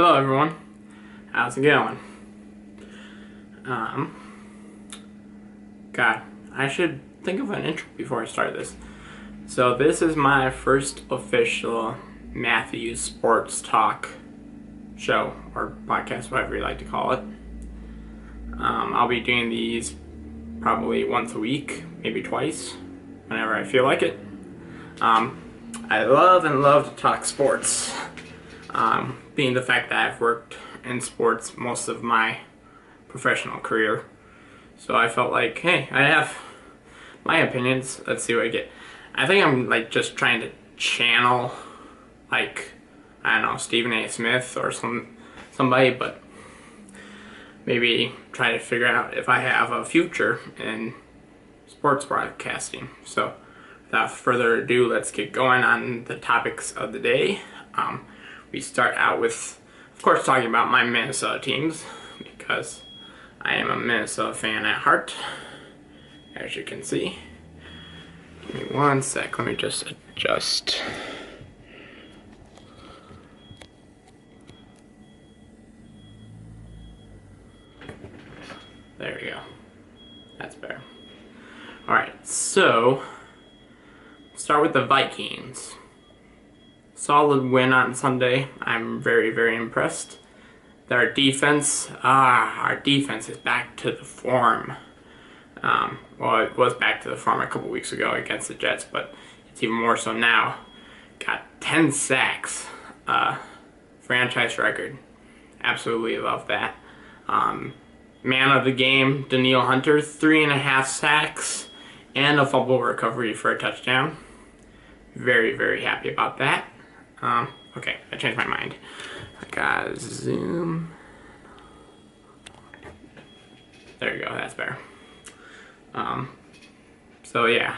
Hello everyone, how's it going? God, I should think of an intro before I start this. So this is my first official Matthews Sports Talk show, or podcast, whatever you like to call it. I'll be doing these probably once a week, maybe twice, whenever I feel like it. I love to talk sports. Being the fact that I've worked in sports most of my professional career. So I felt like, hey, I have my opinions. Let's see what I get. I think I'm just trying to channel I don't know, Stephen A. Smith or somebody, but maybe try to figure out if I have a future in sports broadcasting. So without further ado, let's get going on the topics of the day. We start out with, of course, talking about my Minnesota teams, because I am a Minnesota fan at heart, as you can see. Give me one sec, let me just adjust. There we go. That's better. Alright, so start with the Vikings. Solid win on Sunday. I'm very impressed. Our defense is back to the form. Well, it was back to the form a couple weeks ago against the Jets, but it's even more so now. Got 10 sacks. Franchise record. Absolutely love that. Man of the game, Danielle Hunter, 3.5 sacks and a fumble recovery for a touchdown. Very happy about that. Okay, I changed my mind. I gotta zoom. There you go, that's better. So yeah,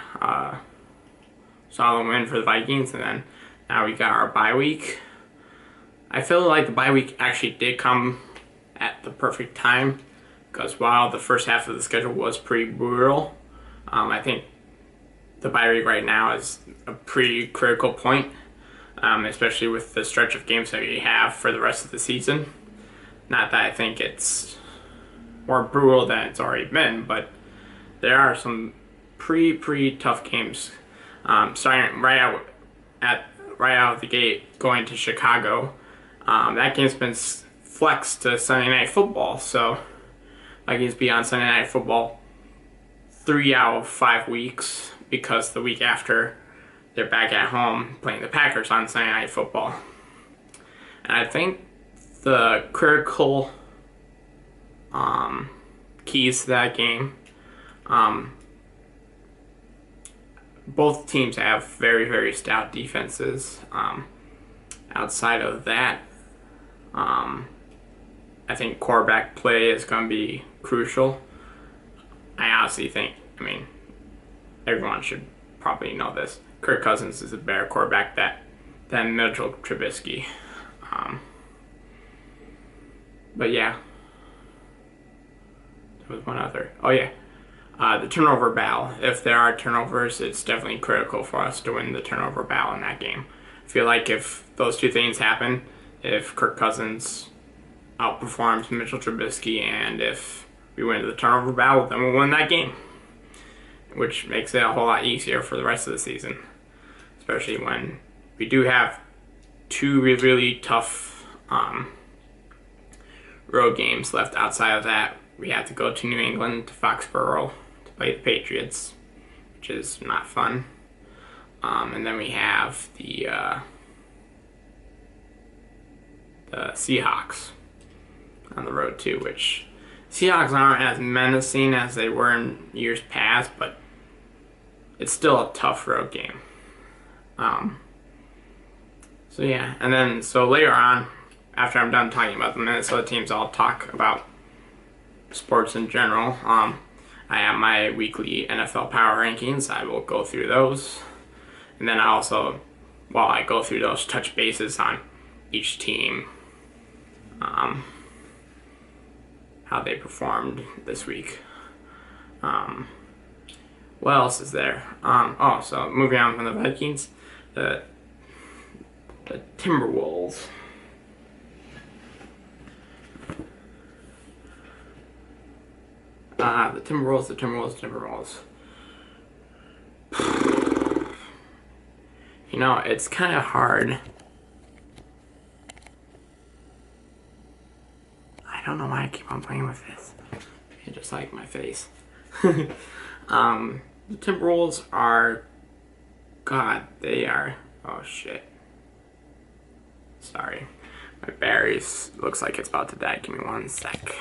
solid win for the Vikings, and then now we got our bye week. I feel like the bye week actually did come at the perfect time, because while the first half of the schedule was pretty brutal, I think the bye week right now is a pretty critical point. Especially with the stretch of games that we have for the rest of the season. Not that I think it's more brutal than it's already been, but there are some pretty tough games. Starting right out of the gate, going to Chicago. That game's been flexed to Sunday Night Football, so Vikings be on Sunday Night Football 3 out of 5 weeks, because the week after they're back at home playing the Packers on Sunday Night Football. And I think the critical keys to that game, both teams have very stout defenses. Outside of that, I think quarterback play is going to be crucial. I honestly think, everyone should probably know this, Kirk Cousins is a better quarterback than Mitchell Trubisky. But yeah. There was one other. Oh yeah. The turnover battle. If there are turnovers, it's definitely critical for us to win the turnover battle in that game. I feel like if those two things happen, if Kirk Cousins outperforms Mitchell Trubisky, and if we win the turnover battle, then we'll win that game, which makes it a whole lot easier for the rest of the season. Especially when we do have two really tough road games left. Outside of that, we have to go to New England, to Foxborough, to play the Patriots, which is not fun. And then we have the Seahawks on the road too, which Seahawks aren't as menacing as they were in years past, but it's still a tough road game. So yeah, and then so later on, after I'm done talking about the Minnesota teams, I'll talk about sports in general. I have my weekly NFL power rankings. I will go through those, and then I also, while I go through those, touch bases on each team, how they performed this week. What else is there? So moving on from the Vikings, the Timberwolves. The Timberwolves, the Timberwolves, Timberwolves. You know, it's kind of hard. I don't know why I keep on playing with this. You just like my face. The Timberwolves are... God, they are... Oh, shit. Sorry. My berries looks like it's about to die. Give me one sec.